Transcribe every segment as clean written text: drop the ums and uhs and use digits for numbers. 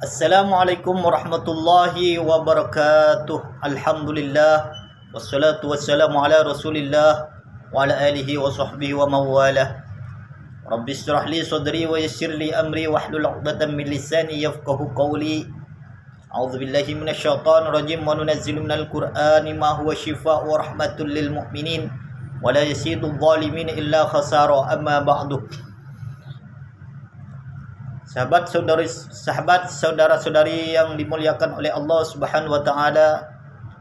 Assalamualaikum warahmatullahi wabarakatuh. Alhamdulillah wassalatu wassalamu ala Rasulillah wa ala alihi wa sahbihi wa mawalah. Rabbi shrah li sadri wa yassir li amri wahlul 'uqdatam min lisani yafqahu qawli. A'udzu billahi minasyaitonir rajim wa nunazzilu minal qur'ani ma huwa shifaa'un wa rahmatul lil mu'minin wa la yazidul zalimin illa khasara. Amma ba'du. Sahabat saudara-saudari yang dimuliakan oleh Allah Subhanahu wa taala,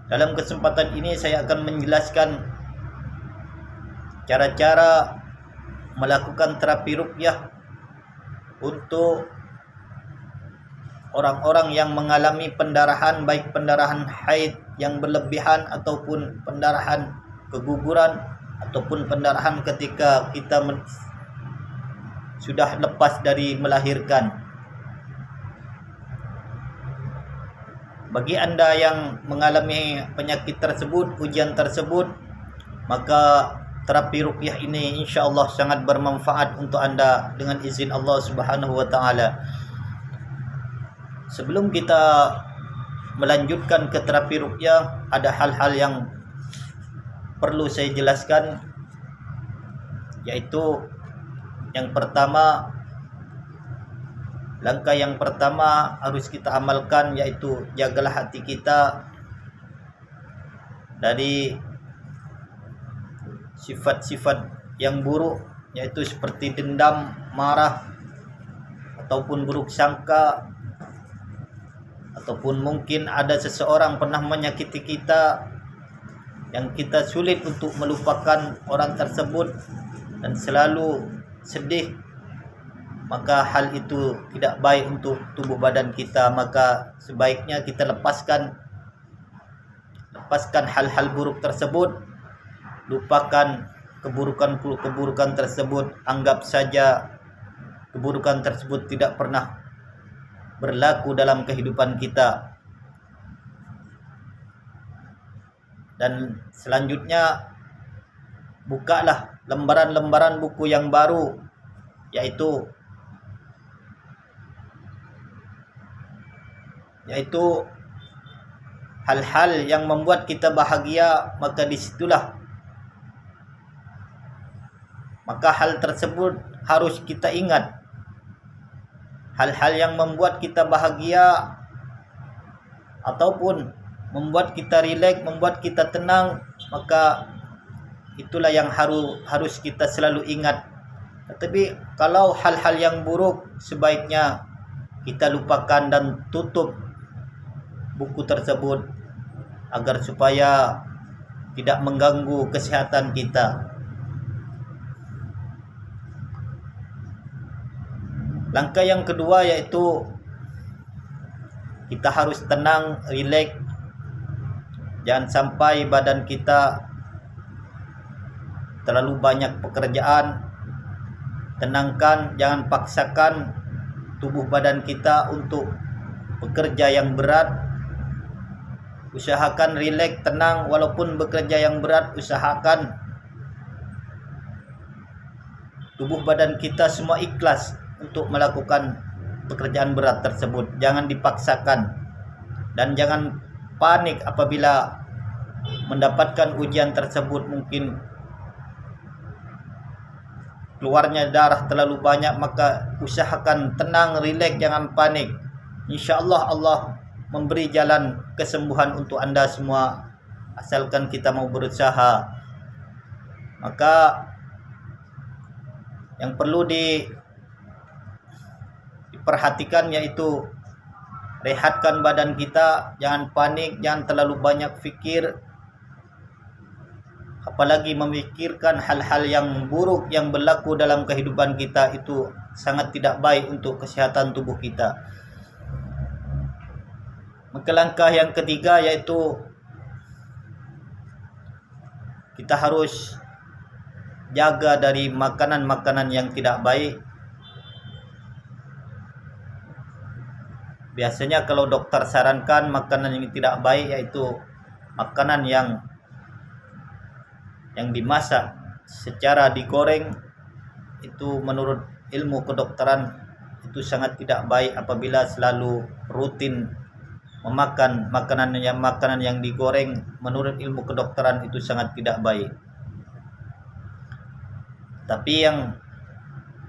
dalam kesempatan ini saya akan menjelaskan cara-cara melakukan terapi ruqyah untuk orang-orang yang mengalami pendarahan, baik pendarahan haid yang berlebihan ataupun pendarahan keguguran ataupun pendarahan ketika kita sudah lepas dari melahirkan. Bagi anda yang mengalami penyakit tersebut, ujian tersebut, maka terapi ruqyah ini insya-Allah sangat bermanfaat untuk anda dengan izin Allah Subhanahu wa taala. Sebelum kita melanjutkan ke terapi ruqyah, ada hal-hal yang perlu saya jelaskan, yaitu yang pertama, langkah yang pertama harus kita amalkan, yaitu jagalah hati kita dari sifat-sifat yang buruk, yaitu seperti dendam, marah, ataupun buruk sangka, ataupun mungkin ada seseorang pernah menyakiti kita yang kita sulit untuk melupakan orang tersebut dan selalu sedih, maka hal itu tidak baik untuk tubuh badan kita. Maka sebaiknya kita lepaskan hal-hal buruk tersebut, lupakan keburukan tersebut, anggap saja keburukan tersebut tidak pernah berlaku dalam kehidupan kita. Dan selanjutnya, bukalah lembaran-lembaran buku yang baru, yaitu hal-hal yang membuat kita bahagia. Maka hal tersebut harus kita ingat. Hal-hal yang membuat kita bahagia ataupun membuat kita rileks, membuat kita tenang, maka itulah yang harus kita selalu ingat. Tetapi kalau hal-hal yang buruk, sebaiknya kita lupakan dan tutup buku tersebut agar supaya tidak mengganggu kesehatan kita. Langkah yang kedua, yaitu kita harus tenang, rileks. Jangan sampai badan kita terlalu banyak pekerjaan. Tenangkan, jangan paksakan tubuh badan kita untuk bekerja yang berat. Usahakan rileks, tenang, walaupun bekerja yang berat. Usahakan tubuh badan kita semua ikhlas untuk melakukan pekerjaan berat tersebut. Jangan dipaksakan dan jangan panik apabila mendapatkan ujian tersebut. Mungkin keluarnya darah terlalu banyak, maka usahakan tenang, rileks, jangan panik. InsyaAllah Allah memberi jalan kesembuhan untuk anda semua, asalkan kita mau berusaha. Maka yang perlu diperhatikan yaitu rehatkan badan kita, jangan panik, jangan terlalu banyak fikir, apalagi memikirkan hal-hal yang buruk yang berlaku dalam kehidupan kita. Itu sangat tidak baik untuk kesehatan tubuh kita. Maka langkah yang ketiga, yaitu kita harus jaga dari makanan-makanan yang tidak baik. Biasanya kalau dokter sarankan makanan yang tidak baik, yaitu makanan yang dimasak secara digoreng. Itu menurut ilmu kedokteran itu sangat tidak baik apabila selalu rutin memakan makanan yang digoreng, menurut ilmu kedokteran itu sangat tidak baik. Tapi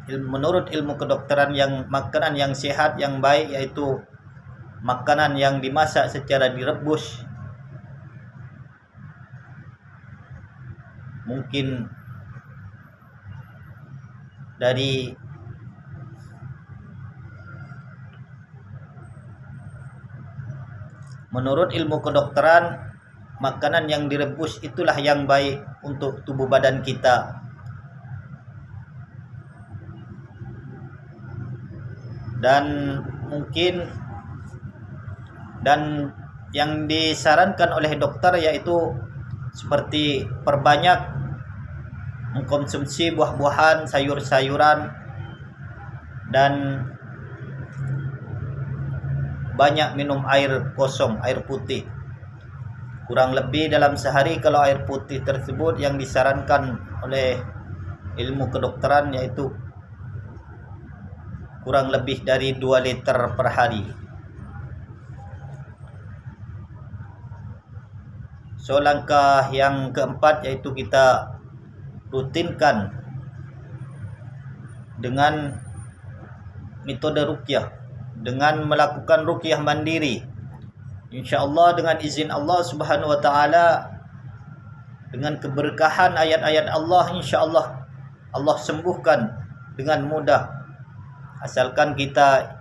menurut ilmu kedokteran, yang makanan yang sehat yang baik yaitu makanan yang dimasak secara direbus, mungkin dari menurut ilmu kedokteran, makanan yang direbus itulah yang baik untuk tubuh badan kita. Dan yang disarankan oleh dokter yaitu seperti perbanyak mengkonsumsi buah-buahan, sayur-sayuran, dan banyak minum air kosong, air putih. Kurang lebih dalam sehari, kalau air putih tersebut yang disarankan oleh ilmu kedokteran yaitu kurang lebih dari 2 liter per hari. So, langkah yang keempat yaitu kita rutinkan dengan metode ruqyah, dengan melakukan ruqyah mandiri. InsyaAllah dengan izin Allah Subhanahu wa ta'ala, dengan keberkahan ayat-ayat Allah, insyaallah Allah sembuhkan dengan mudah, asalkan kita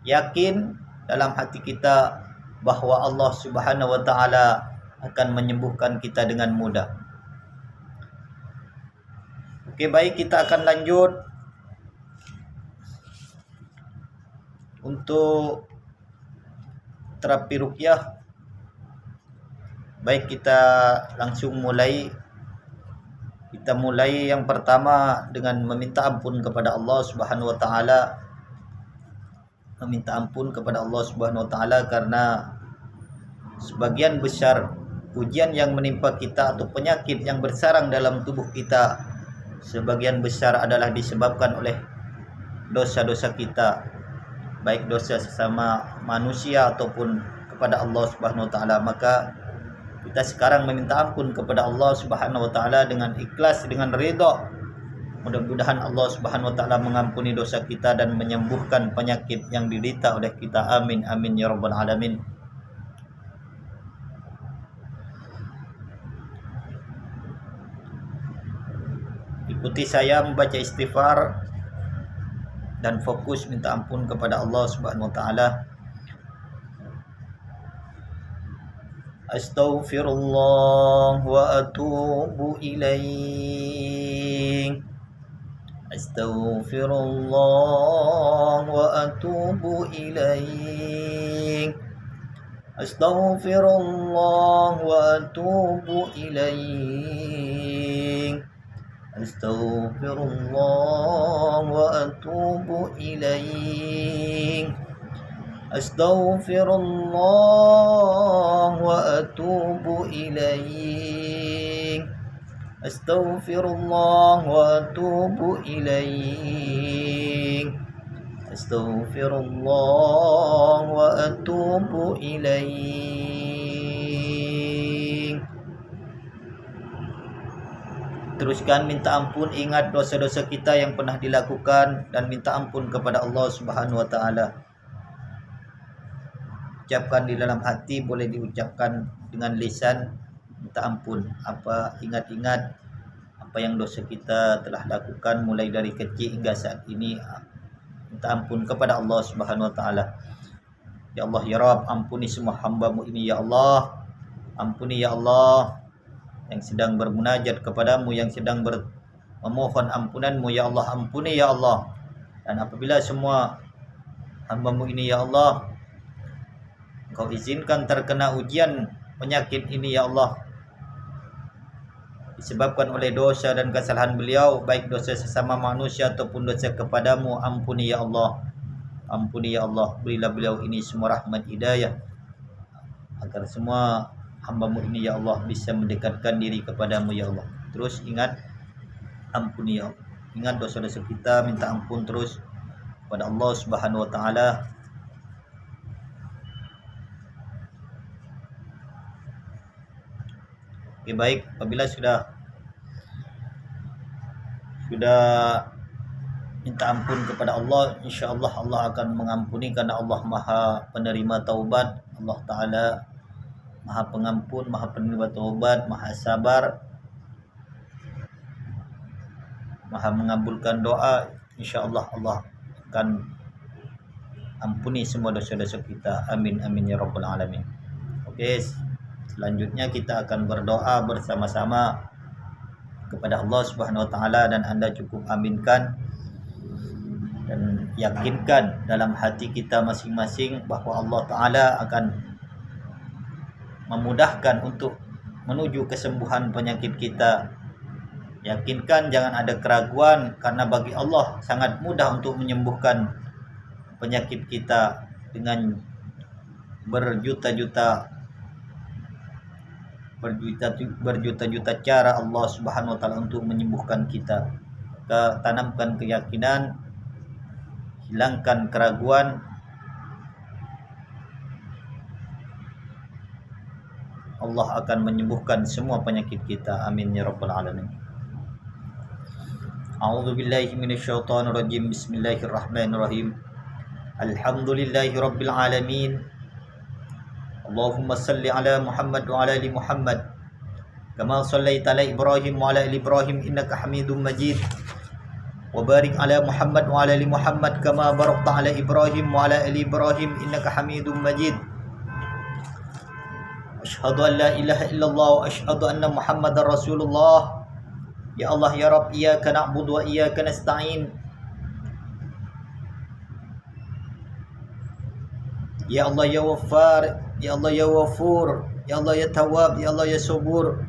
yakin dalam hati kita bahwa Allah Subhanahu wa ta'ala akan menyembuhkan kita dengan mudah. Oke, baik, kita akan lanjut untuk terapi ruqyah. Baik, kita langsung mulai. Kita mulai yang pertama dengan meminta ampun kepada Allah Subhanahu wa ta'ala. Meminta ampun kepada Allah Subhanahu wa ta'ala karena sebagian besar ujian yang menimpa kita atau penyakit yang bersarang dalam tubuh kita, sebagian besar adalah disebabkan oleh dosa-dosa kita, baik dosa sesama manusia ataupun kepada Allah Subhanahu wa ta'ala. Maka kita sekarang meminta ampun kepada Allah Subhanahu wa ta'ala dengan ikhlas, dengan ridha. Mudah-mudahan Allah Subhanahu wa ta'ala mengampuni dosa kita dan menyembuhkan penyakit yang diderita oleh kita. Amin amin ya rabbal alamin. Ikuti saya membaca istighfar dan fokus minta ampun kepada Allah Subhanahu wa ta'ala. Astaghfirullah wa atubu ilaih. Astaghfirullah wa atubu ilaih. Astaghfirullah wa atubu ilaih. Astaghfirullah wa atubu ilaih. Astaghfirullah wa atubu ilaih. Astaghfirullah wa atubu ilaih. Astaghfirullah wa atubu ilaih. Teruskan minta ampun, ingat dosa-dosa kita yang pernah dilakukan dan minta ampun kepada Allah Subhanahu wa ta'ala. Ucapkan di dalam hati, boleh diucapkan dengan lisan, minta ampun. Ingat-ingat apa yang dosa kita telah lakukan mulai dari kecil hingga saat ini. Minta ampun kepada Allah Subhanahu wa ta'ala. Ya Allah ya Rabb, ampuni semua hamba-Mu ini ya Allah. Ampuni ya Allah yang sedang bermunajat kepadamu, yang sedang memohon ampunan-Mu ya Allah. Ampuni ya Allah. Dan apabila semua hamba-Mu ini ya Allah Engkau izinkan terkena ujian penyakit ini ya Allah, disebabkan oleh dosa dan kesalahan beliau, baik dosa sesama manusia ataupun dosa kepadamu, ampuni ya Allah. Ampuni ya Allah. Berilah beliau ini semua rahmat hidayah, agar semua hamba-Mu ini ya Allah bisa mendekatkan diri kepadamu ya Allah. Terus ingat, ampuni ya Allah. Ingat dosa-dosa kita, minta ampun terus kepada Allah Subhanahu wa ta'ala. Oke, baik, apabila sudah minta ampun kepada Allah, insyaallah Allah akan mengampuni, karena Allah Maha penerima taubat. Allah Ta'ala Maha pengampun, Maha penerima taubat, Maha sabar, Maha mengabulkan doa. Insyaallah Allah akan ampuni semua dosa-dosa kita. Amin amin ya rabbal alamin. Oke, selanjutnya kita akan berdoa bersama-sama kepada Allah Subhanahu wa taala, dan Anda cukup aminkan dan yakinkan dalam hati kita masing-masing bahwa Allah Ta'ala akan memudahkan untuk menuju kesembuhan penyakit kita. Yakinkan, jangan ada keraguan, karena bagi Allah sangat mudah untuk menyembuhkan penyakit kita dengan berjuta-juta cara Allah Subhanahu wa taala untuk menyembuhkan kita. Kita tanamkan keyakinan, hilangkan keraguan. Allah akan menyembuhkan semua penyakit kita. Amin ya rabbal alamin. A'udzu billahi minasyaitonir rajim. Bismillahirrahmanirrahim. Alhamdulillahi rabbil alamin. Allahumma salli ala Muhammad wa ala ali Muhammad kama shallaita ala Ibrahim wa ala ali Ibrahim innaka Hamidum Majid. Wa barik ala Muhammad wa ala ali Muhammad kama barakta ala Ibrahim wa ala ali Ibrahim innaka Hamidum Majid. Asyhadu an la ilaha illallah wa asyhadu anna Muhammadar Rasulullah. Ya Allah ya Rabb, iyyaka na'budu wa iyyaka nasta'in. Ya Allah ya Ghaffar, ya Allah ya Ghafur, ya Allah ya Tawwab, ya Allah ya Sabur.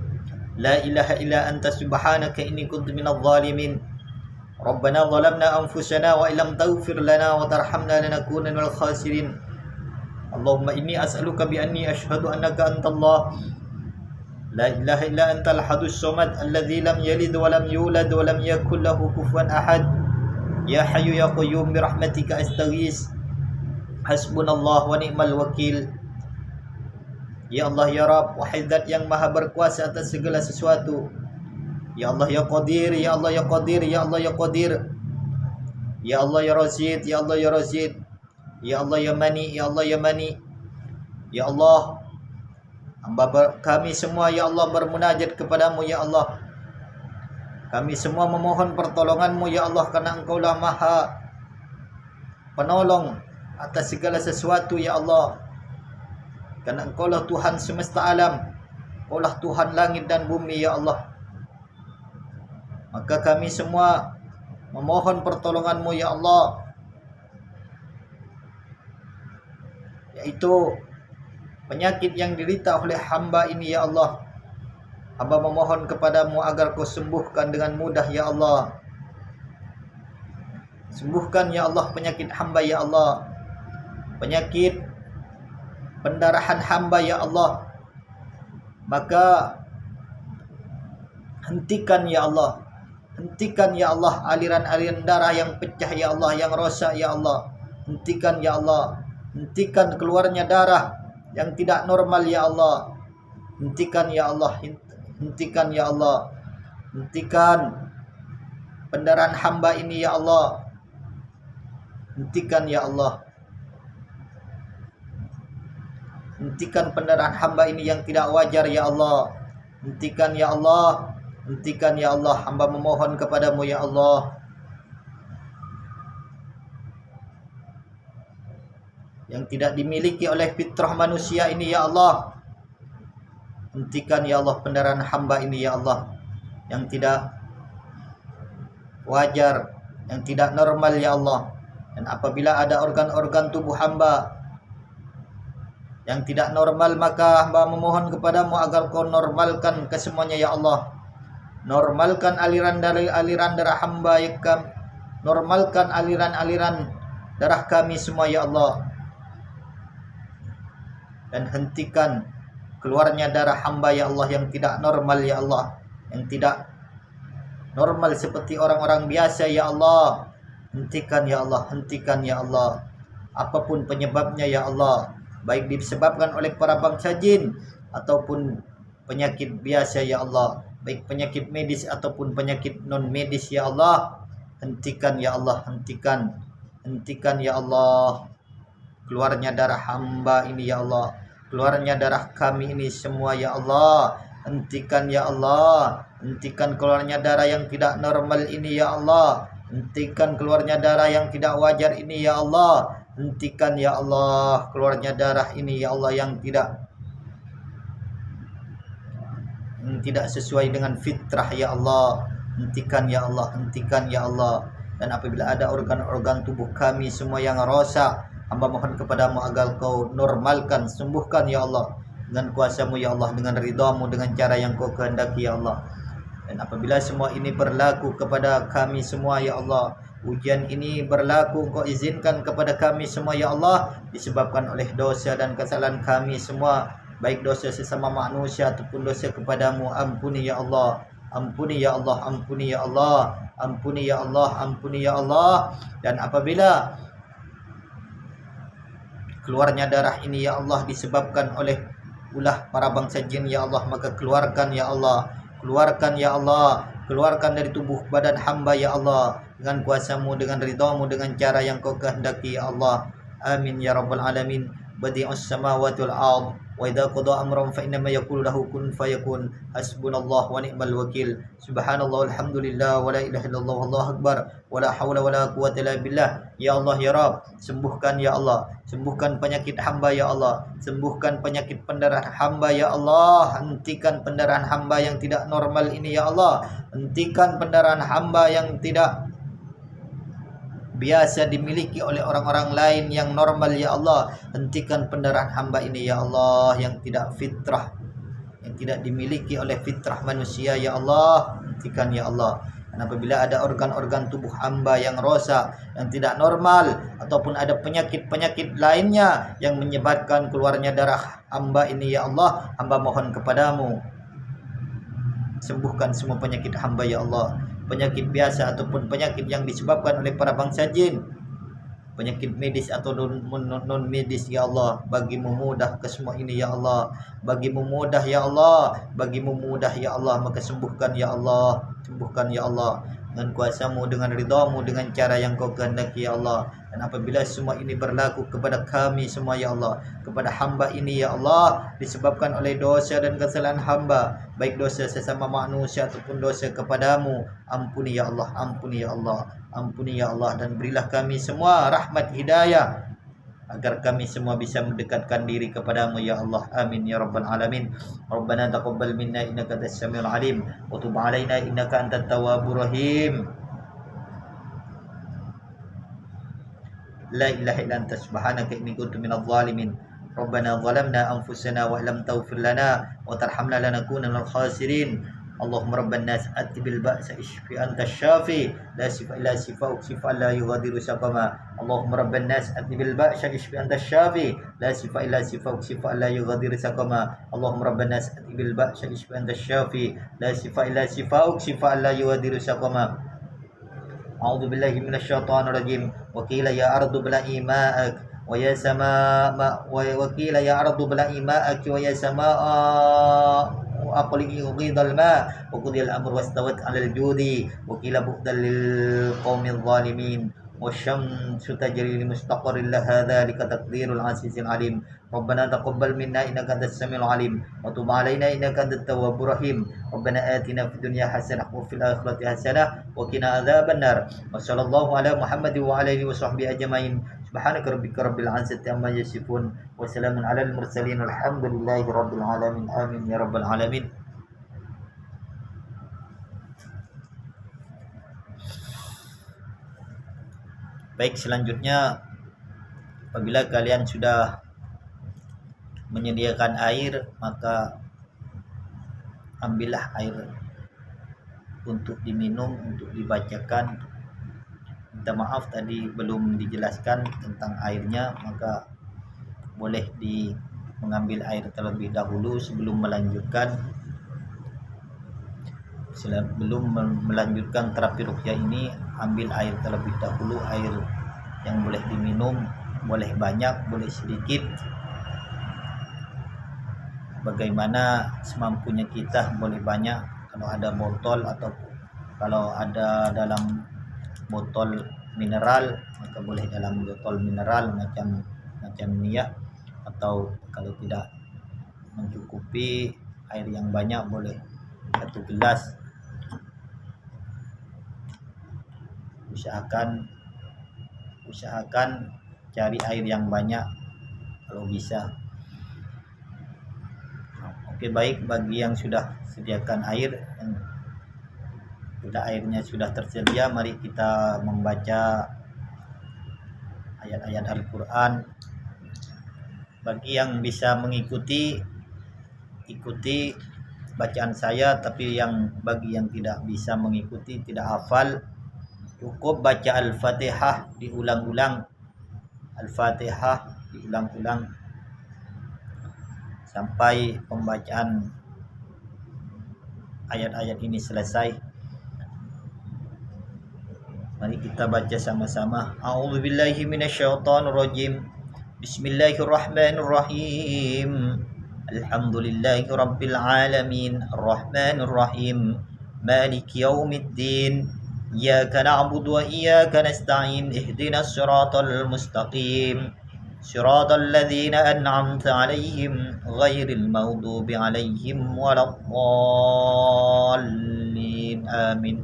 La ilaha illa anta subhanaka inni kuntu minadh dhalimin. Rabbana zalamna anfusana wa illam taghfir lana wa tarhamna lanakunanna minal khasirin. Allahumma inni as'aluka bi anni asyhadu annaka antallah la ilaha illa antal ahadus samad alladzi lam yalid wa lam yulad wa lam yakul lahu kufuwan ahad. Ya hayyu ya qayyum bi rahmatika astaghis. Hasbunallah wa ni'mal wakil. Ya Allah ya Rabb, wahai Zat yang maha berkuasa atas segala sesuatu. Ya Allah ya Qadir, ya Allah ya Qadir, ya Allah ya Qadir. Ya Allah ya Razid, ya Allah ya Razid. Ya Allah ya Mani, ya Allah ya Mani. Ya Allah, hamba kami semua ya Allah bermunajat kepadamu ya Allah. Kami semua memohon pertolonganmu ya Allah, karena Engkaulah maha penolong atas segala sesuatu ya Allah. Karena Engkaulah Tuhan semesta alam, Engkaulah Tuhan langit dan bumi ya Allah. Maka kami semua memohon pertolonganmu ya Allah, yaitu penyakit yang diderita oleh hamba ini ya Allah. Hamba memohon kepadamu agar kau sembuhkan dengan mudah ya Allah. Sembuhkan ya Allah penyakit hamba ya Allah. Penyakit pendarahan hamba ya Allah. Maka hentikan ya Allah. Hentikan ya Allah aliran-aliran darah yang pecah ya Allah, yang rosak ya Allah. Hentikan ya Allah. Hentikan keluarnya darah yang tidak normal ya Allah. Hentikan ya Allah. Hentikan ya Allah. Hentikan pendarahan hamba ini ya Allah. Hentikan ya Allah. Hentikan pendarahan hamba ini yang tidak wajar ya Allah. Hentikan ya Allah. Hentikan ya Allah. Hamba memohon kepadamu ya Allah. Yang tidak dimiliki oleh fitrah manusia ini ya Allah. Hentikan ya Allah pendarahan hamba ini ya Allah, yang tidak wajar, yang tidak normal ya Allah. Dan apabila ada organ-organ tubuh hamba yang tidak normal, maka hamba memohon kepadamu agar kau normalkan kesemuanya ya Allah. Normalkan aliran darah hamba ya kami. Normalkan aliran darah kami semua ya Allah. Dan hentikan keluarnya darah hamba ya Allah yang tidak normal ya Allah, yang tidak normal seperti orang-orang biasa ya Allah. Hentikan ya Allah, hentikan ya Allah. Apapun penyebabnya ya Allah, baik disebabkan oleh para bangsa jin ataupun penyakit biasa ya Allah, baik penyakit medis ataupun penyakit non medis ya Allah, hentikan ya Allah, hentikan ya Allah keluarnya darah hamba ini ya Allah, keluarnya darah kami ini semua ya Allah, hentikan ya Allah, hentikan keluarnya darah yang tidak normal ini ya Allah, hentikan keluarnya darah yang tidak wajar ini ya Allah, hentikan ya Allah keluarnya darah ini ya Allah yang tidak sesuai dengan fitrah ya Allah, hentikan ya Allah, hentikan ya Allah. Dan apabila ada organ-organ tubuh kami semua yang rosak, hamba mohon kepadamu agar kau normalkan, sembuhkan ya Allah dengan kuasamu ya Allah, dengan ridhamu, dengan cara yang kau kehendaki ya Allah. Dan apabila semua ini berlaku kepada kami semua ya Allah, ujian ini berlaku engkau izinkan kepada kami semua ya Allah, disebabkan oleh dosa dan kesalahan kami semua, baik dosa sesama manusia ataupun dosa kepadamu, ampuni ya Allah, ampuni ya Allah, ampuni ya Allah, ampuni ya Allah, ampuni ya Allah. Dan apabila keluarnya darah ini ya Allah disebabkan oleh ulah para bangsa jin ya Allah, maka keluarkan ya Allah, keluarkan ya Allah, keluarkan dari tubuh badan hamba ya Allah dengan kuasamu, dengan ridhamu, dengan cara yang kau kehendaki ya Allah. Amin ya rabbal alamin. Badi'us samawati wal ard, wa idza qada amran fa innama yaqulu lahu kun fayakun. Hasbunallahu wa ni'mal wakil. Subhanallah walhamdulillah wa la ilaha illallah wallahu akbar wa la haula wa la quwwata illa billah. Ya Allah ya Rabb, sembuhkan ya Allah, sembuhkan penyakit hamba ya Allah, sembuhkan penyakit pendarahan hamba ya Allah, hentikan pendarahan hamba yang tidak normal ini ya Allah, hentikan pendarahan hamba yang tidak biasa dimiliki oleh orang-orang lain yang normal ya Allah, hentikan pendarahan hamba ini ya Allah yang tidak fitrah, yang tidak dimiliki oleh fitrah manusia ya Allah, hentikan ya Allah. Dan apabila ada organ-organ tubuh hamba yang rosak, yang tidak normal, ataupun ada penyakit-penyakit lainnya yang menyebabkan keluarnya darah hamba ini ya Allah, hamba mohon kepadamu, sembuhkan semua penyakit hamba ya Allah, penyakit biasa ataupun penyakit yang disebabkan oleh para bangsa jin, penyakit medis atau non medis ya Allah, bagimu mudah ke semua ini ya Allah, bagimu mudah ya Allah, bagimu mudah ya Allah, maka sembuhkan ya Allah, sembuhkan ya Allah dengan kuasamu, dengan ridhamu, dengan cara yang kau kehendaki ya Allah. Dan apabila semua ini berlaku kepada kami semua ya Allah, kepada hamba ini ya Allah, disebabkan oleh dosa dan kesalahan hamba, baik dosa sesama manusia ataupun dosa kepadamu, ampuni ya Allah, ampuni ya Allah, ampuni ya Allah. Dan berilah kami semua rahmat hidayah agar kami semua bisa mendekatkan diri kepadamu ya Allah. Amin ya rabbal alamin. Rabbana taqabbal minna innaka antas samiul alim wa tub alaina innaka antat tawwabur rahim. La ilaha illa anta subhanaka inni kuntu minadh dhalimin. Rabbana zalamna anfusana wa lam taghfir lana wa tarhamna lanakunanna minal khasirin. Allahumma rabban nas ati bil ba'sa ishfi anta syafi la shifa illa shifa'uk shifa'an la yughadiru saqama. Allahumma rabban nas ati bil ba'sa ishfi anta syafi la shifa illa shifa'uk shifa'an la yughadiru saqama. Allahumma rabban nas ati bil ba'sa ishfi anta syafi la shifa illa shifa'uk shifa'an la yughadiru saqama. A'udzu billahi minasyaitonir rajim. Wa qila ya ardu bla'i ma'ak wa ya samaa wa qila ya ardu bla'i ma'ak wa ya samaa أقلي غيض الماء وقضي الأمر واستوت على الجود وقيل بعدا للقوم الظالمين والشمس تجري لمستقر لها ذلك تقدير العزيز العليم. ربنا تقبل منا إنك أنت السميع العليم وتب علينا إنك أنت التواب الرحيم. ربنا آتنا في الدنيا حسنة وفي الآخرة حسنة وقنا عذاب النار. وصلى الله على محمد وعلى آله وصحبه أجمعين. سبحانك ربك رب العزة عما يصفون وسلام على المرسلين والحمد لله رب العالمين. آمين يا رب العالمين. Baik, selanjutnya apabila kalian sudah menyediakan air, maka ambillah air untuk diminum, untuk dibacakan. Minta maaf tadi belum dijelaskan tentang airnya, maka boleh mengambil air terlebih dahulu sebelum melanjutkan. Sebelum melanjutkan terapi ruqyah ini, ambil air terlebih dahulu, air yang boleh diminum, boleh banyak, boleh sedikit. bagaimana semampunya kita, boleh banyak kalau ada botol, atau kalau ada dalam botol mineral maka boleh dalam botol mineral macam niah, atau kalau tidak mencukupi air yang banyak boleh 1 gelas. Usahakan cari air yang banyak kalau bisa. Oke, baik, bagi yang sudah sediakan air, yang sudah airnya sudah tersedia, mari kita membaca ayat-ayat Al-Quran. Bagi yang bisa mengikuti, ikuti bacaan saya, tapi bagi yang tidak bisa mengikuti, tidak hafal, cukup baca Al-Fatihah diulang-ulang. Al-Fatihah diulang-ulang sampai pembacaan ayat-ayat ini selesai. Mari kita baca sama-sama. A'udzubillahi minasyaitonirrajim. Bismillahirrahmanirrahim. Alhamdulillahi rabbil alamin, arrahmanirrahim, maliki yaumiddin. Iyyaka na'budu wa iyyaka nasta'in. Ihdinas siratal mustaqim. Siratal ladzina an'amta 'alaihim ghairil maghdubi 'alaihim waladdallin. Amin.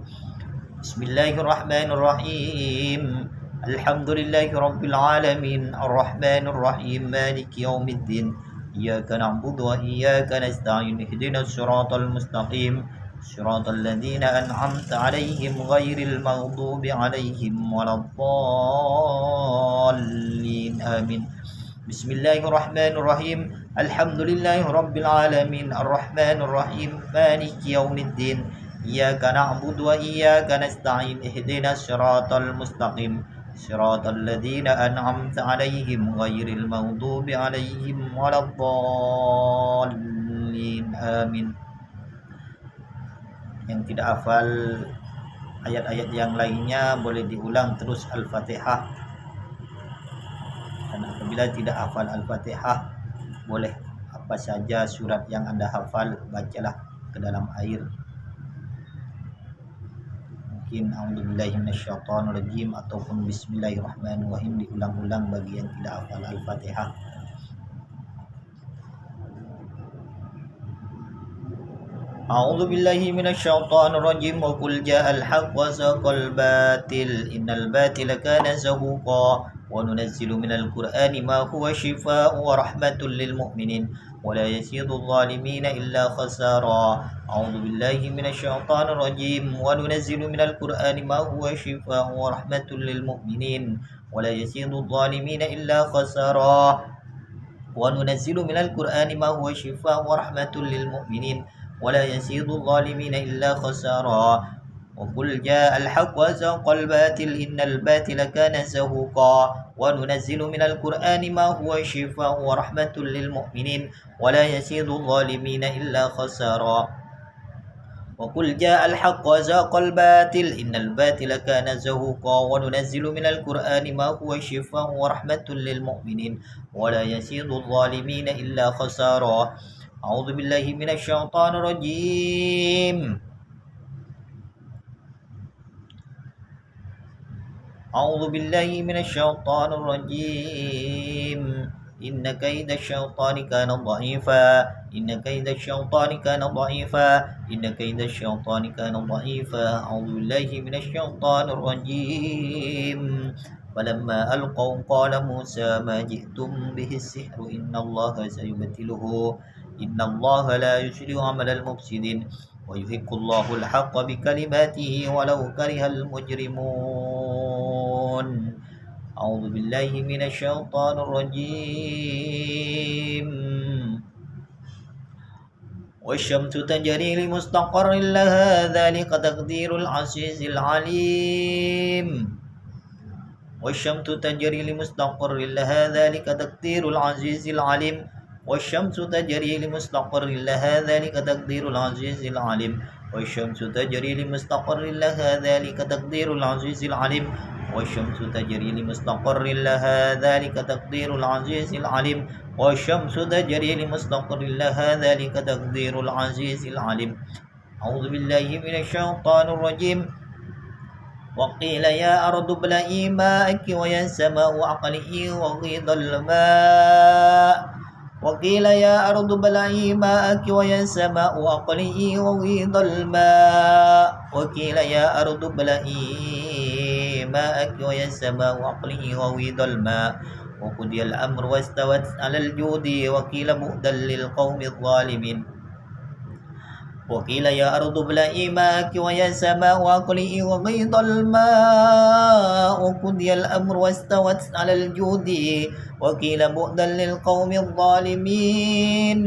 Bismillahirrahmanirrahim. Alhamdulillahi rabbil alamin, arrahmanirrahim, maliki yaumiddin. Iyyaka na'budu wa iyyaka nasta'in. Ihdinas siratal mustaqim. Siratal ladzina an'amta 'alaihim ghairil maghdubi 'alaihim waladdallin. Amin. Bismillahirrahmanirrahim. Alhamdulillahi rabbil alamin, arrahmanirrahim, maliki yaumiddin. Iyyaka na'budu wa iyyaka nasta'in. Ihdinas siratal mustaqim. Siratal ladzina an'amta 'alaihim ghairil maghdubi 'alaihim waladdallin. Amin. Yang tidak hafal ayat-ayat yang lainnya boleh diulang terus Al-Fatihah. Dan apabila tidak hafal Al-Fatihah, boleh apa saja surat yang Anda hafal bacalah ke dalam air. Mungkin a'udzubillahi minasyaitonirrajim ataupun bismillahirrahmanirrahim diulang-ulang bagi yang tidak hafal Al-Fatihah. A'udzu billahi minasyaitonir rajim. Wa qul ja'al haqq wa zaqal batil innal batila kana zahuqa wa nunazzilu minal qur'ani ma huwa shifaa'un wa rahmatun lil mu'minin wa la yazidul zalimina illa khasara. A'udzu billahi minasyaitonir rajim. Wa nunazzilu minal qur'ani ma huwa shifaa'un wa rahmatun lil mu'minin wa la yazidul zalimina illa khasara. Wa nunazzilu minal qur'ani ma huwa shifaa'un wa rahmatun lil mu'minin ولا يزيد الظالمين إلا خسارا. وقل جاء الحق وزهق الباطل إن الباطل كان زهوقا. وننزل من القرآن ما هو شفاء ورحمة للمؤمنين ولا يزيد الظالمين إلا خسارا. وقل جاء الحق وزهق الباطل إن الباطل كان زهوقا. وننزل من القرآن ما هو شفاء ورحمة للمؤمنين ولا يزيد الظالمين إلا خسارا. أعوذ بالله من الشيطان الرجيم. أعوذ بالله من الشيطان الرجيم. إن كيد الشيطان كان ضعيفا. إن كيد الشيطان كان ضعيفا. إن كيد الشيطان كان ضعيفا. أعوذ بالله من الشيطان الرجيم. فلما ألقوا قال موسى ما جئتم به السحر إن الله سيبتله إن الله لا يصلح عمل المفسدين ويحق الله الحق بكلماته ولو كره المجرمون. أعوذ بالله من الشيطان الرجيم. والشمس تجري لمستقر لها ذلك تقدير العزيز العليم. والشمس تجري لمستقر لها ذلك تقدير العزيز العليم. والشمس تجري لمستقر لها ذلك تقدير العزيز العليم. والشمس تجري لمستقر لها ذلك تقدير العزيز العليم. والشمس تجري لمستقر لها ذلك تقدير العزيز العليم والشمس تجري لمستقر لها ذلك تقدير العزيز العليم أعوذ بالله من الشيطان الرجيم وقيل يا أرض ابلعي ماءك ويا السماء أقلعي وغيض الماء وقيل يا أرض ابلعي ماءك ويا السماء أقلعي وغيض الماء وقيل يا أرض ابلعي ماءك ويا السماء أقلعي وغيض الماء وقضي الأمر واستوت على الجود وقيل بعدا للقوم الظالمين وقيل يا أرض ابلعي ماءك ويا السماء أقلعي وغيض الماء وقضي الأمر واستوت على الجود وقيل بعدا للقوم الظالمين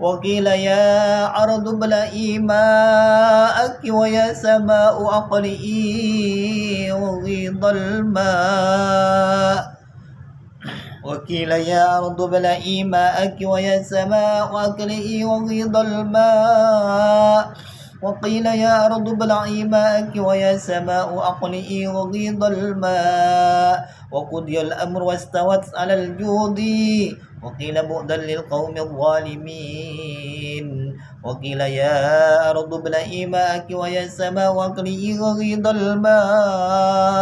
وقيل يا أرض ابلعي ماءك ويا السماء أقلعي وغيض الماء وقيل يا أرض ابلعي ماءك ويا السماء أقلعي وغيض الماء وقيل يا أرض ابلعي ماءك ويا السماء أقلعي وغيض الماء وقضي الأمر واستوت على الجود وقيل بعدا للقوم الظالمين وقيل يا أرض ابلعي ماءك ويا السماء أقلعي وغيض الماء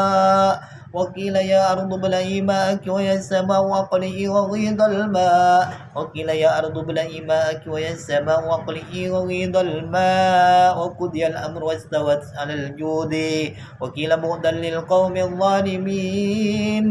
وقيل يا أرض ابلعي ماءك ويا السماء أقلعي وغيض الماء وقيل يا أرض ابلعي ماءك ويا السماء أقلعي وغيض الماء وقضي الأمر واستوت على الجود وقيل بعدا للقوم الظالمين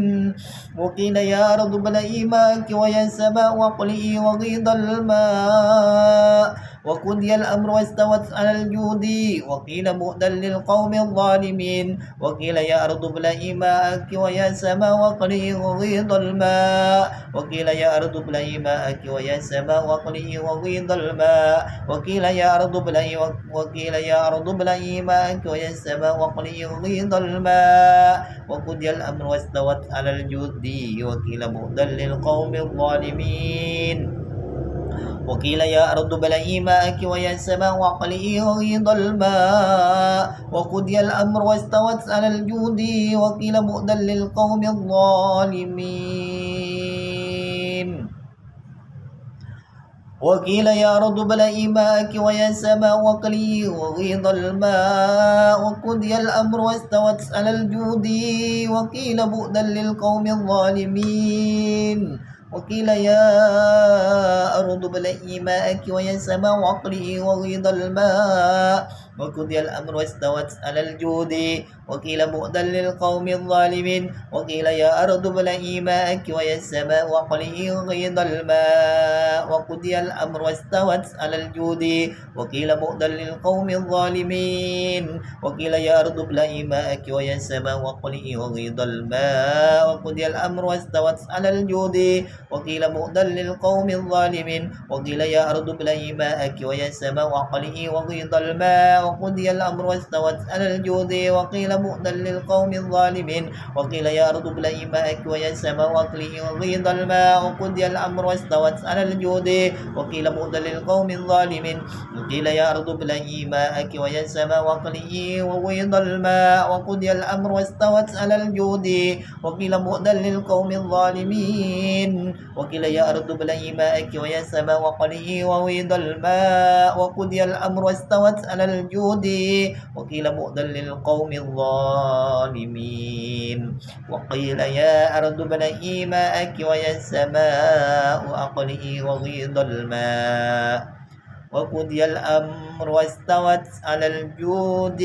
وقيل يا أرض ابلعي ماءك ويا السماء أقلعي وغيض الماء وقضي الأمر واستوت على الجود وقيل بعدا للقوم الظالمين وقيل يا أرض ابلعي ماءك ويا السماء أقلعي وغيض الماء وقيل يا أرض ابلعي ماءك ويا السماء أقلعي وغيض الماء وقيل يا أرض ابلعي ماءك ويا السماء أقلعي وغيض الماء وقضي الأمر واستوت على الجود وقيل بعدا للقوم الظالمين وقيل يا أرض ابلعي ماءك ويا السماء أقلعي وغيض الماء وقضي الأمر واستوت على الجود وقيل بعدا للقوم الظالمين وقيل يا أرض ابلعي ماءك ويا السماء أقلعي وغيض الماء وقضي الأمر واستوت على الجود وقيل بعدا للقوم الظالمين وقيل يا أرض ابلعي ماءك ويا السماء أقلعي وغيض الماء وقضي الأمر واستوت على الجود وقيل بعدا للقوم الظالمين وقيل يا أرض ابلعي ماءك ويا السماء أقلعي وغيض الماء وقضي الأمر واستوت على الجود وقيل بعدا للقوم الظالمين وقيل يا أرض ابلعي ماءك ويا السماء أقلعي وغيض الماء وقضي الأمر واستوت على الجود وقيل بعدا للقوم الظالمين وقيل يا أرض ابلعي ماءك ويا السماء أقلعي وغيض الماء وقضي الأمر واستوت على الجود وقيل بعدا للقوم الظالمين وقيل يا أرض ابلعي ماءك ويا السماء أقلعي وغيض الماء وقضي الأمر واستوت على الجود وقيل بعدا للقوم الظالمين وقيل يا أرض ابلعي ماءك ويا السماء أقلعي وغيض الماء وقضي الأمر واستوت على الجود وقيل بعدا للقوم الظالمين وقيل يا أرض ابلعي ماءك ويا السماء أقلعي وغيض الماء وقضي الأمر واستوت على الجود وقيل بعدا للقوم الظالمين وقيل يا أرض ابلعي ماءك ويا السماء أقلعي وغيض الماء وقضي الأمر واستوت على الجود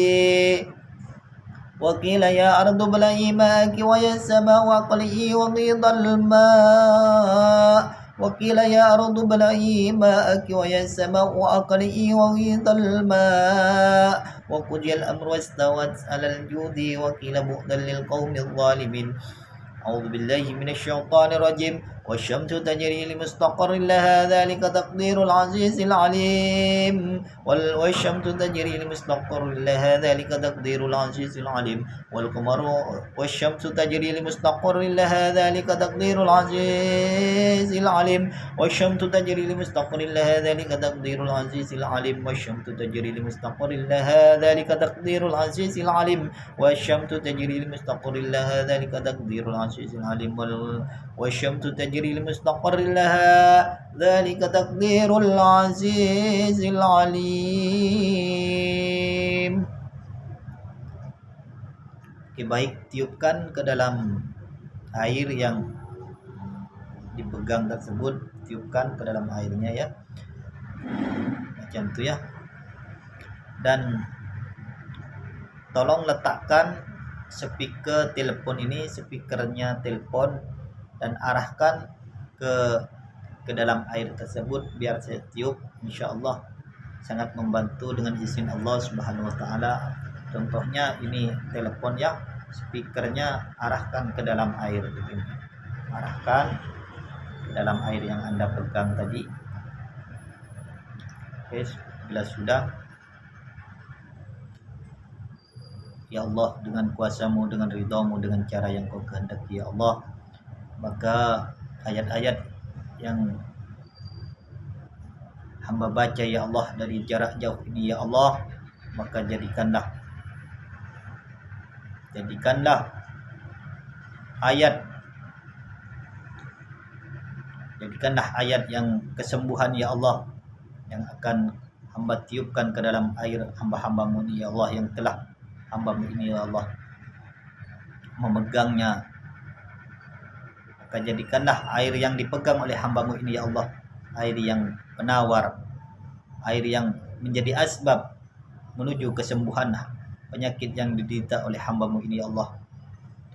وقيل يا أرض ابلعي ماءك ويا السماء أقلعي وغيض الماء وقيل يا أرض ابلعي ماءك ويا السماء أقلعي وغيض الماء وقضي الأمر واستوت على الجود وقيل بعدا للقوم الظالمين أعوذ بالله من الشيطان الرجيم والشمس تجري لمستقر لها ذلك تقدير العزيز العليم والشمس تجري لمستقر لها ذلك تقدير العزيز العليم والقمر والشمس تجري لمستقر لها ذلك تقدير العزيز العليم والشمس تجري لمستقر لها ذلك تقدير العزيز العليم والشمس تجري لمستقر لها ذلك تقدير العزيز العليم والشمس تجري لمستقر لها ذلك تقدير العزيز العليم والشمس تجري لمستقر لها ذلك تقدير العزيز العليم. Oke, baik, tiupkan ke dalam air yang dipegang tersebut, tiupkan ke dalam airnya ya, macam itu ya. Dan tolong letakkan speaker telepon ini, speakernya telepon, dan arahkan ke dalam air tersebut biar saya tiup. Insyaallah sangat membantu dengan izin Allah Subhanahu wa taala. Contohnya ini telepon ya, speakernya arahkan ke dalam air begini. Arahkan ke dalam air yang Anda pegang tadi. Oke, bila sudah, ya Allah, dengan kuasa-Mu, dengan ridha-Mu, dengan cara yang Kau kehendaki ya Allah, maka ayat-ayat yang hamba baca ya Allah dari jarak jauh ini ya Allah, maka jadikanlah ayat yang kesembuhan ya Allah, yang akan hamba tiupkan ke dalam air hamba-hamba-Mu ini ya Allah, yang telah hamba-Mu ini ya Allah memegangnya. Maka jadikanlah air yang dipegang oleh hamba-Mu ini ya Allah air yang penawar, air yang menjadi asbab menuju kesembuhan penyakit yang diderita oleh hamba-Mu ini ya Allah,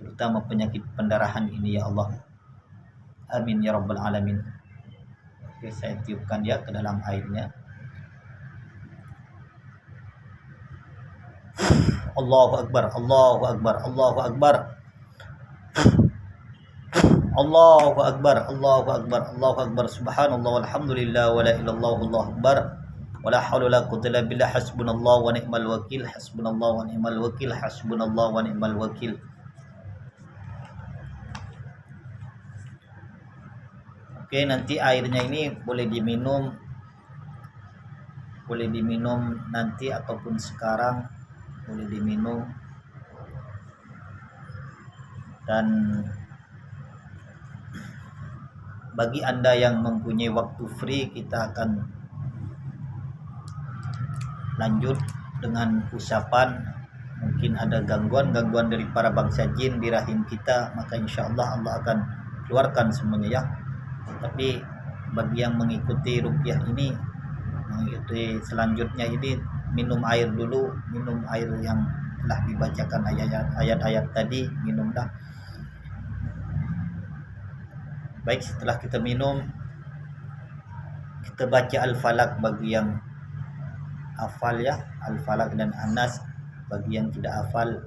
terutama penyakit pendarahan ini ya Allah. Amin ya rabbal alamin. Oke, saya tiupkan ya ke dalam airnya. Allahu akbar, Allahu akbar, Allahu akbar, Allahu akbar, Allahu akbar, Allahu akbar, subhanallah walhamdulillah wala ilaha illallah, Allahu akbar, wala haula wala quwwata illa billah, hasbunallah wa ni'mal wakil, hasbunallah wa ni'mal wakil, hasbunallah wa ni'mal wakil. Oke, nanti airnya ini boleh diminum nanti ataupun sekarang, boleh diminum. Dan bagi Anda yang mempunyai waktu free, kita akan lanjut dengan usapan. Mungkin ada gangguan dari para bangsa jin di rahim kita, maka insyaallah Allah akan keluarkan semuanya ya. Tapi bagi yang mengikuti ruqyah ini, mengikuti selanjutnya ini, minum air dulu, minum air yang telah dibacakan ayat-ayat tadi, minumlah. Baik, setelah kita minum, kita baca Al-Falaq bagi yang hafal ya, Al-Falaq dan An-Nas bagi yang tidak hafal.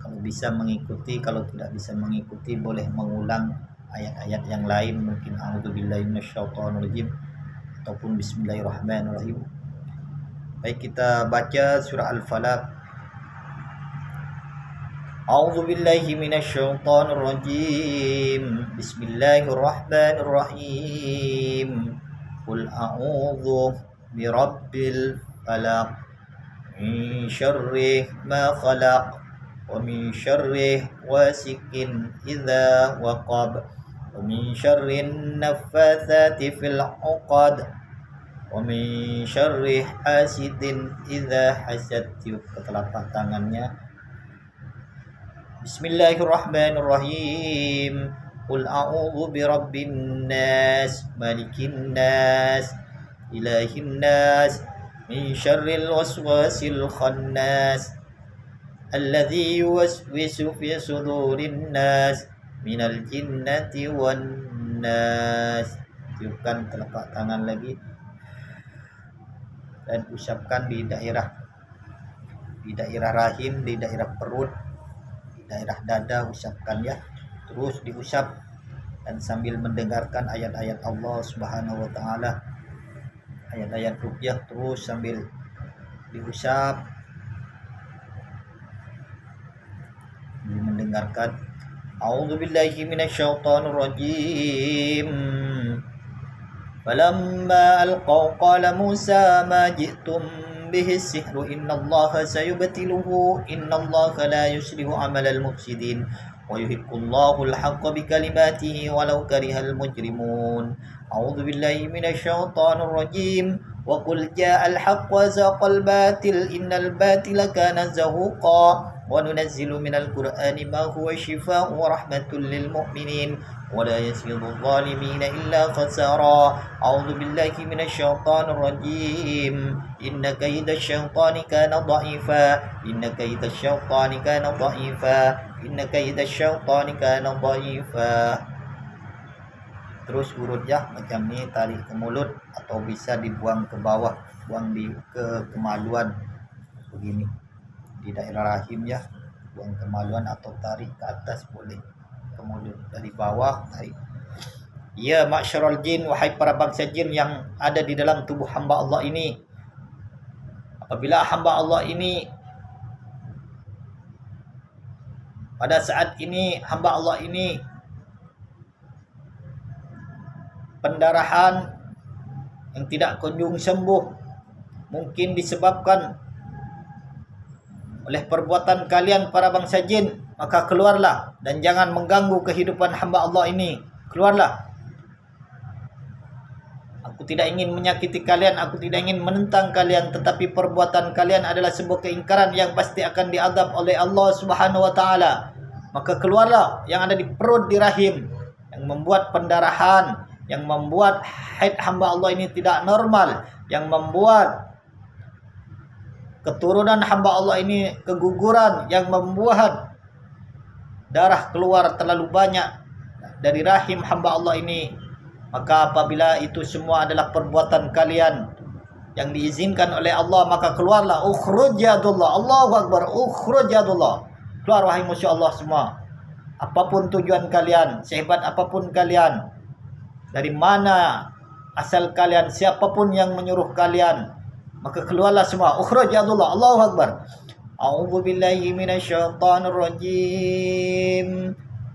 Kalau bisa mengikuti, kalau tidak bisa mengikuti boleh mengulang ayat-ayat yang lain, mungkin a'udzubillahi minasyaitonirrajim ataupun bismillahirrahmanirrahim. Baik, kita baca surah Al-Falaq. A'udzubillahi minasyaitonirrajim. Bismillahirrahmanirrahim. Qul a'udzu birabbil falaq min syarri ma khalaq wa min syarri wasikin idza waqab wa min syarri naffatsati fil 'uqad wa min syarri hasidin idza hasad. Tiup ke telapak tangannya. Bismillahirrahmanirrahim. Qul a'udzu birabbin nas, malikin nas, ilahin nas, min syarril waswasil khannas, alladzi yuwaswisu fi sudurin nas, minal jinnati wan nas. Tiupkan telapak tangan lagi dan usapkan di daerah rahim, di daerah perut, daerah dada, usapkan ya. Terus diusap dan sambil mendengarkan ayat-ayat Allah Subhanahu wa taala, ayat-ayat ruqyah, terus sambil diusap, mendengarkan. A'udzubillahi minasyaitonir rajim. Falamma alqaw qala Musa ma ji'tum bihi as-sihru innallaha sayubtiluhu innallaha la yuslihu 'amalal mufsidin wa yuhiqqullahu al-haqqa bikalimatihi walau karihal mujrimun. A'udzubillahi minasyaitonir rajim. Wa qul ja'al haqq wa zaqal batil innal batila kana zahuqa wa nunazzilu minal qur'ani ma huwa shifaa'un wa rahmatun lil mu'minin wa la yazidu adh-dhalimina illa khasara. A'udzu billahi minasyaitonir rajim. Inna kaidasy syaitani kana dha'ifa inna kaidasy syaitani kana dha'ifa inna kaidasy syaitani kana dha'ifa. Terus urut ya macam ni, tarik ke mulut atau bisa dibuang ke bawah, buang ke kemaluan begini di daerah rahim ya, buang kemaluan atau tarik ke atas boleh ke mulut dari bawah tarik. Ya ma'syarul jin, wahai para bangsa jin yang ada di dalam tubuh hamba Allah ini, apabila hamba Allah ini pada saat ini hamba Allah ini pendarahan yang tidak kunjung sembuh, mungkin disebabkan oleh perbuatan kalian para bangsa jin, maka keluarlah dan jangan mengganggu kehidupan hamba Allah ini. Keluarlah. Aku tidak ingin menyakiti kalian, aku tidak ingin menentang kalian, tetapi perbuatan kalian adalah sebuah keingkaran yang pasti akan diazab oleh Allah Subhanahu wa taala. Maka keluarlah yang ada di perut, di rahim, yang membuat pendarahan, yang membuat haid hamba Allah ini tidak normal, yang membuat keturunan hamba Allah ini keguguran, yang membuat darah keluar terlalu banyak dari rahim hamba Allah ini. Maka apabila itu semua adalah perbuatan kalian yang diizinkan oleh Allah, maka keluarlah. Ukhruj yadullah. Allahu akbar. Ukhruj yadullah. Keluar wahai musuh Allah semua. Apapun tujuan kalian, sehebat apapun kalian, dari mana asal kalian, siapapun yang menyuruh kalian, maka keluarlah semua. Ukhruj yadullah. Allahu akbar. A'udzu billahi minasyaitonir rajim.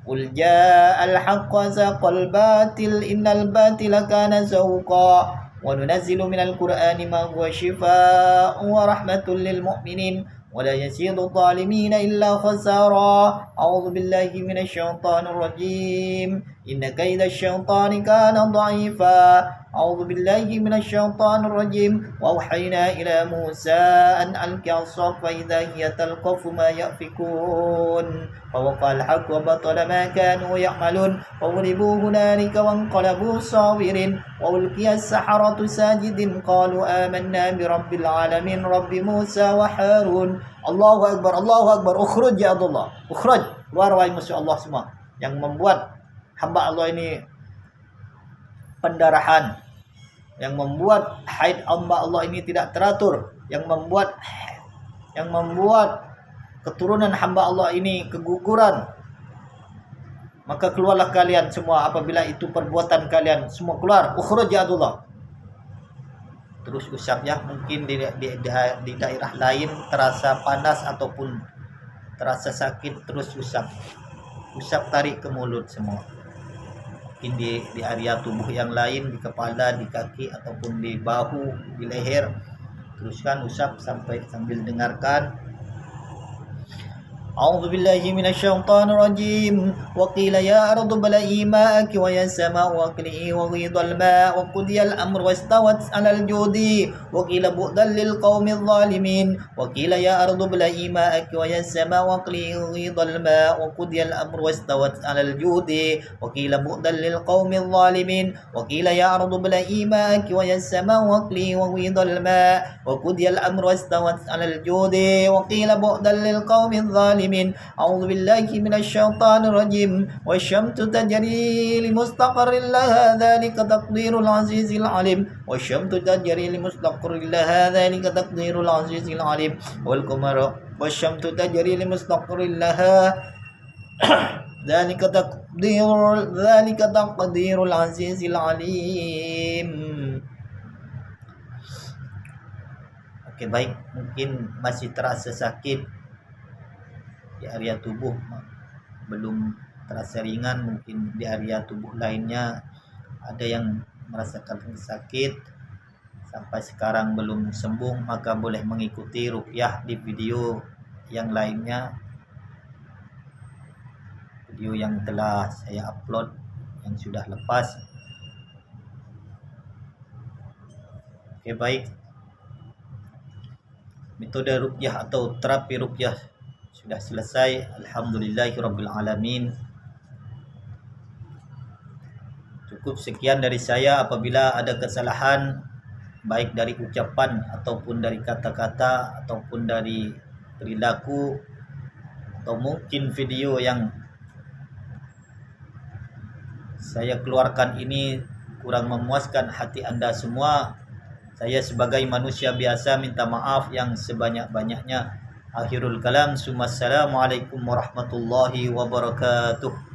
Qul ja'al haqq wa zaqal batil innal batila kana zahuqa wa nunazzilu minal qur'ani ma huwa shifaa'un wa rahmatun lil mu'minin wa la yazidu adh-dhalimina illa khasara. A'udzu billahi minasyaitonir rajim. Inna kaidasy syaitani kana dha'ifa. أعوذ بالله من الشيطان الرجيم وأوحينا إلى موسى أن ألق عصاك فإذا هي تلقف ما يأفكون فوقع الحق وبطل ما كانوا يعملون فضربوا هنالك وانقلبوا صاغرين وألقي السحرة ساجدين قالوا آمنا برب العالمين رب موسى وهارون. Allahu Akbar, Allahu Akbar. Ukhruj ya Allah. Ukhruj. Keluar wahai musuh Allah semua yang membuat hamba Allah ini pendarahan, yang membuat haid hamba Allah ini tidak teratur, yang membuat keturunan hamba Allah ini keguguran. Maka keluarlah kalian semua apabila itu perbuatan kalian, semua keluar. Ukhruj ya Allah. Terus usap ya, mungkin di daerah lain terasa panas ataupun terasa sakit, terus usap tarik ke mulut semua. Mungkin di area tubuh yang lain, di kepala, di kaki ataupun di bahu, di leher, teruskan usap sampai sambil dengarkan. أعوذ بالله من الشيطان الرجيم وقيل يا أرض ابلعي ماءك ويا السماء أقلعي وغيض الماء وقضي الأمر واستوت على الجود وقيل بعدا للقوم الظالمين وقيل يا أرض ابلعي ماءك ويا السماء أقلعي وغيض الماء وقضي الأمر واستوت على الجود وقيل بعدا للقوم الظالمين وقيل يا أرض ابلعي ماءك ويا السماء أقلعي وغيض الماء وقضي الأمر واستوت على الجود وقيل بعدا للقوم الظالمين. أعوذ بالله من الشيطان الرجيم والشمس تجري لمستقر لها ذلك تقدير العزيز العليم والشمس تجري لمستقر لها ذلك تقدير العزيز العليم والقمر والشمس تجري لمستقر لها Dzalika taqdirul azizil alim. Oke, baik, mungkin masih terasa sakit di area tubuh, belum terasa ringan. Mungkin di area tubuh lainnya ada yang merasakan sakit sampai sekarang belum sembuh, maka boleh mengikuti ruqyah di video yang lainnya, video yang telah saya upload yang sudah lepas. Oke, baik, metode ruqyah atau terapi ruqyah sudah selesai. Alhamdulillahirabbil alamin. Cukup sekian dari saya. Apabila ada kesalahan baik dari ucapan ataupun dari kata-kata ataupun dari perilaku, atau mungkin video yang saya keluarkan ini kurang memuaskan hati Anda semua, saya sebagai manusia biasa minta maaf yang sebanyak-banyaknya. Akhirul kalam, assalamualaikum warahmatullahi wabarakatuh.